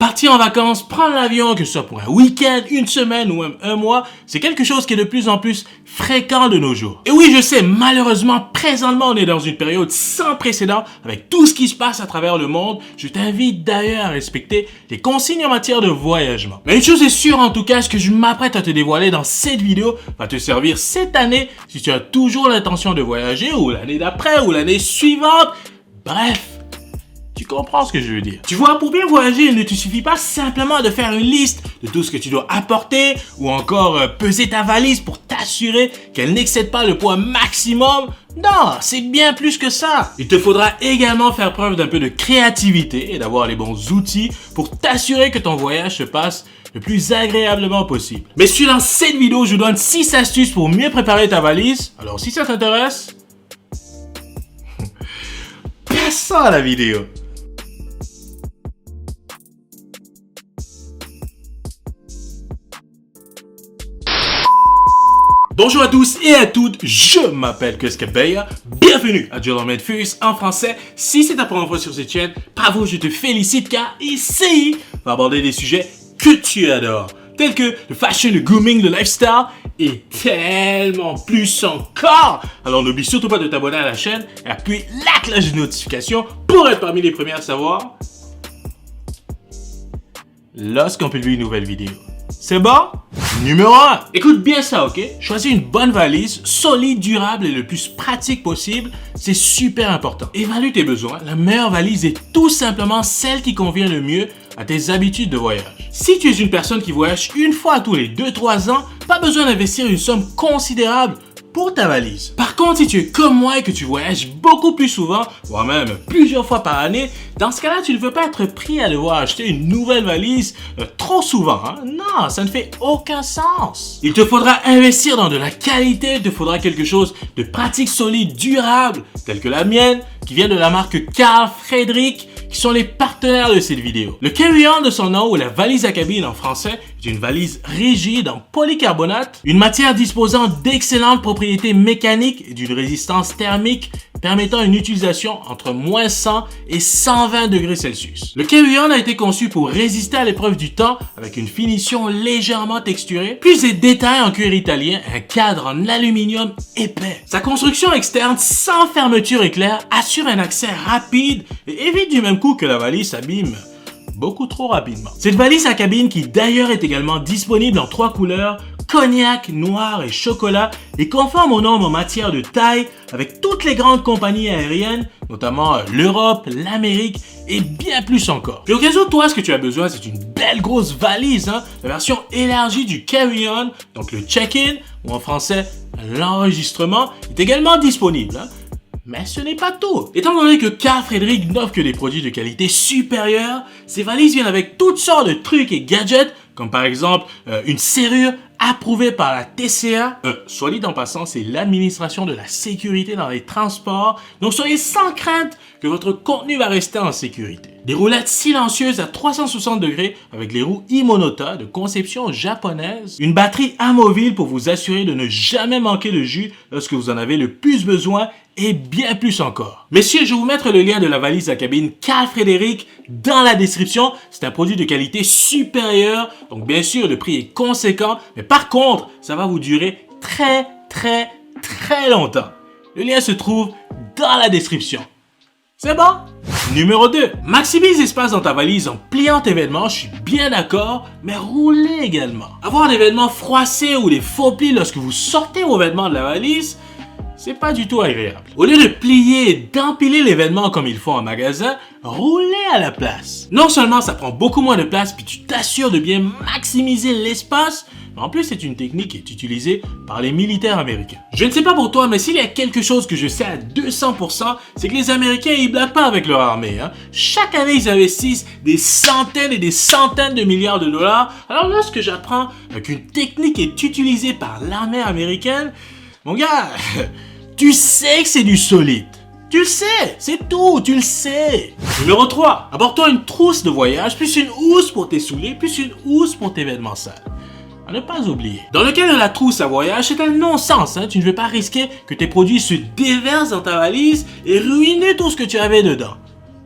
Partir en vacances, prendre l'avion, que ce soit pour un week-end, une semaine ou même un mois, c'est quelque chose qui est de plus en plus fréquent de nos jours. Et oui, je sais, malheureusement, présentement, on est dans une période sans précédent avec tout ce qui se passe à travers le monde. Je t'invite d'ailleurs à respecter les consignes en matière de voyagement. Mais une chose est sûre, en tout cas, ce que je m'apprête à te dévoiler dans cette vidéo va te servir cette année si tu as toujours l'intention de voyager ou l'année d'après ou l'année suivante. Bref. Tu comprends ce que je veux dire. Tu vois, pour bien voyager, il ne te suffit pas simplement de faire une liste de tout ce que tu dois apporter ou encore peser ta valise pour t'assurer qu'elle n'excède pas le poids maximum. Non, c'est bien plus que ça. Il te faudra également faire preuve d'un peu de créativité et d'avoir les bons outils pour t'assurer que ton voyage se passe le plus agréablement possible. Mais si dans cette vidéo, je vous donne 6 astuces pour mieux préparer ta valise. Alors si ça t'intéresse, passons à la vidéo. Bonjour à tous et à toutes, je m'appelle Kuskabeya, bienvenue à Jordan Medfus en français. Si c'est ta première fois sur cette chaîne, bravo, je te félicite car ici, on va aborder des sujets que tu adores, tels que le fashion, le grooming, le lifestyle et tellement plus encore. Alors n'oublie surtout pas de t'abonner à la chaîne et appuyer la cloche de notification pour être parmi les premiers à savoir lorsqu'on publie une nouvelle vidéo. C'est bon? Numéro 1. Écoute bien ça, ok? Choisis une bonne valise, solide, durable et le plus pratique possible. C'est super important. Évalue tes besoins. La meilleure valise est tout simplement celle qui convient le mieux à tes habitudes de voyage. Si tu es une personne qui voyage une fois tous les 2-3 ans, pas besoin d'investir une somme considérable pour ta valise. Par contre, si tu es comme moi et que tu voyages beaucoup plus souvent, voire même plusieurs fois par année, dans ce cas-là, tu ne veux pas être pris à devoir acheter une nouvelle valise trop souvent. Hein? Non, ça ne fait aucun sens. Il te faudra investir dans de la qualité, il te faudra quelque chose de pratique, solide, durable, tel que la mienne, qui vient de la marque Carl Frederick, qui sont les partenaires de cette vidéo. Le carry-on de son nom ou la valise à cabine en français est une valise rigide en polycarbonate, une matière disposant d'excellentes propriétés mécaniques et d'une résistance thermique permettant une utilisation entre moins 100 et 120 degrés Celsius. Le carry-on a été conçu pour résister à l'épreuve du temps avec une finition légèrement texturée, plus des détails en cuir italien et un cadre en aluminium épais. Sa construction externe sans fermeture éclair assure un accès rapide et évite du même coup que la valise s'abîme beaucoup trop rapidement. Cette valise à cabine, qui d'ailleurs est également disponible en 3 couleurs, cognac, noir et chocolat, est conforme aux normes en matière de taille avec toutes les grandes compagnies aériennes, notamment l'Europe, l'Amérique et bien plus encore. Et au cas où toi, ce que tu as besoin, c'est une belle grosse valise, hein, la version élargie du carry-on, donc le check-in, ou en français l'enregistrement, est également disponible. Hein. Mais ce n'est pas tout. Étant donné que Carl Frederick n'offre que des produits de qualité supérieure, ces valises viennent avec toutes sortes de trucs et gadgets, comme par exemple une serrure approuvée par la TCA. Soit dit en passant, c'est l'administration de la sécurité dans les transports. Donc soyez sans crainte que votre contenu va rester en sécurité. Des roulettes silencieuses à 360 degrés avec les roues Imonota de conception japonaise. Une batterie amovible pour vous assurer de ne jamais manquer de jus lorsque vous en avez le plus besoin et bien plus encore. Messieurs, je vais vous mettre le lien de la valise à cabine Carl Frederick dans la description. C'est un produit de qualité supérieure, donc bien sûr le prix est conséquent, mais par contre, ça va vous durer très longtemps. Le lien se trouve dans la description. C'est bon? Numéro 2. Maximise l'espace dans ta valise en pliant tes vêtements, je suis bien d'accord, mais roulez également. Avoir des vêtements froissés ou des faux plis lorsque vous sortez vos vêtements de la valise, c'est pas du tout agréable. Au lieu de plier et d'empiler les vêtements comme il faut en magasin, roulez à la place. Non seulement ça prend beaucoup moins de place, puis tu t'assures de bien maximiser l'espace, mais en plus c'est une technique qui est utilisée par les militaires américains. Je ne sais pas pour toi, mais s'il y a quelque chose que je sais à 200%, c'est que les Américains ils blaguent pas avec leur armée. Hein. Chaque année ils investissent des centaines et des centaines de milliards de dollars. Alors lorsque j'apprends qu'une technique est utilisée par l'armée américaine, mon gars, tu sais que c'est du solide. Tu le sais, c'est tout, tu le sais. Numéro 3, apporte-toi une trousse de voyage, plus une housse pour tes souliers, plus une housse pour tes vêtements sales. À ne pas oublier. Dans le cas de la trousse à voyage, c'est un non-sens. Hein? Tu ne veux pas risquer que tes produits se déversent dans ta valise et ruiner tout ce que tu avais dedans.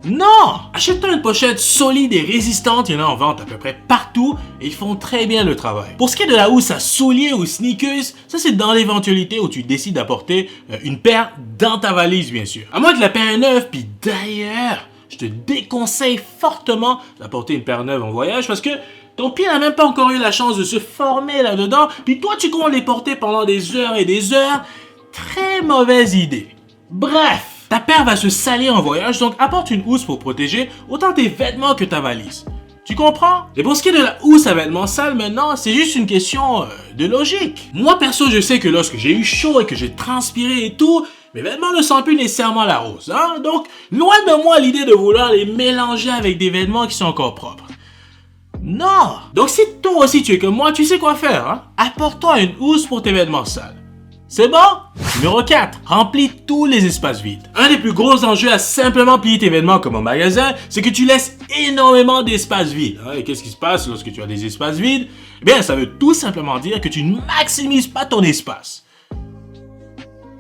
Non! Achète-toi une pochette solide et résistante, il y en a en vente à peu près partout et ils font très bien le travail. Pour ce qui est de la housse à souliers ou sneakers, ça c'est dans l'éventualité où tu décides d'apporter une paire dans ta valise bien sûr. À moins que la paire est neuve, puis d'ailleurs, je te déconseille fortement d'apporter une paire neuve en voyage parce que ton pied n'a même pas encore eu la chance de se former là-dedans, puis toi tu comptes les porter pendant des heures et des heures. Très mauvaise idée. Bref. Ta paire va se salir en voyage, donc apporte une housse pour protéger autant tes vêtements que ta valise. Tu comprends? Et pour ce qui est de la housse à vêtements sales maintenant, c'est juste une question de logique. Moi perso, je sais que lorsque j'ai eu chaud et que j'ai transpiré et tout, mes vêtements ne sentent plus nécessairement la rose. Hein? Donc, loin de moi l'idée de vouloir les mélanger avec des vêtements qui sont encore propres. Non! Donc si toi aussi tu es comme moi, tu sais quoi faire. Hein? Apporte-toi une housse pour tes vêtements sales. C'est bon? Numéro 4. Remplis tous les espaces vides. Un des plus gros enjeux à simplement plier tes vêtements comme au magasin, c'est que tu laisses énormément d'espaces vides. Et qu'est-ce qui se passe lorsque tu as des espaces vides? Eh bien, ça veut tout simplement dire que tu ne maximises pas ton espace.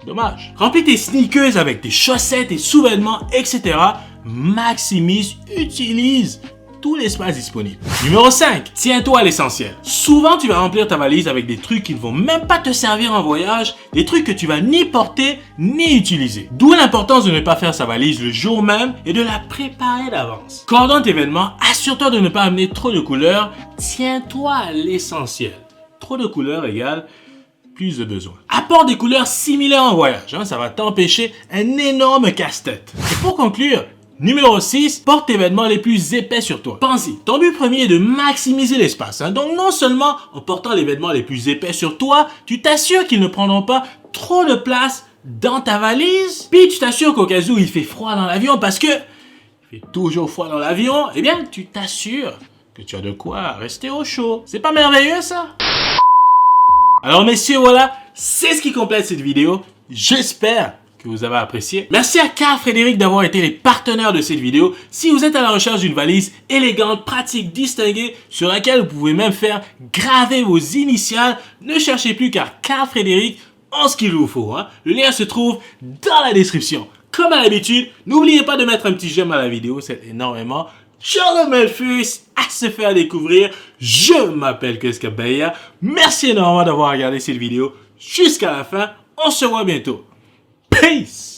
Dommage. Remplis tes sneakers avec tes chaussettes, tes sous-vêtements, etc. Maximise, utilise tout l'espace disponible. Numéro 5. Tiens-toi à l'essentiel. Souvent, tu vas remplir ta valise avec des trucs qui ne vont même pas te servir en voyage, des trucs que tu vas ni porter ni utiliser. D'où l'importance de ne pas faire sa valise le jour même et de la préparer d'avance. Coordonne tes vêtements, assure-toi de ne pas amener trop de couleurs, tiens-toi à l'essentiel. Trop de couleurs égale plus de besoin. Apporte des couleurs similaires en voyage, ça va t'empêcher un énorme casse-tête. Et pour conclure, numéro 6, porte tes vêtements les plus épais sur toi. Pense-y, ton but premier est de maximiser l'espace. Donc non seulement en portant les vêtements les plus épais sur toi, tu t'assures qu'ils ne prendront pas trop de place dans ta valise. Puis tu t'assures qu'au cas où il fait froid dans l'avion, parce que il fait toujours froid dans l'avion, eh bien tu t'assures que tu as de quoi rester au chaud. C'est pas merveilleux ça? Alors messieurs, voilà, c'est ce qui complète cette vidéo. J'espère que vous avez apprécié. Merci à Carl Frédéric d'avoir été les partenaires de cette vidéo. Si vous êtes à la recherche d'une valise élégante, pratique, distinguée, sur laquelle vous pouvez même faire graver vos initiales, ne cherchez plus car Carl Frédéric a ce qu'il vous faut. Le lien se trouve dans la description. Comme à l'habitude, n'oubliez pas de mettre un petit j'aime à la vidéo, c'est énormément. Charles Melfus à se faire découvrir. Je m'appelle Keskabeya. Merci énormément d'avoir regardé cette vidéo jusqu'à la fin. On se voit bientôt. Peace!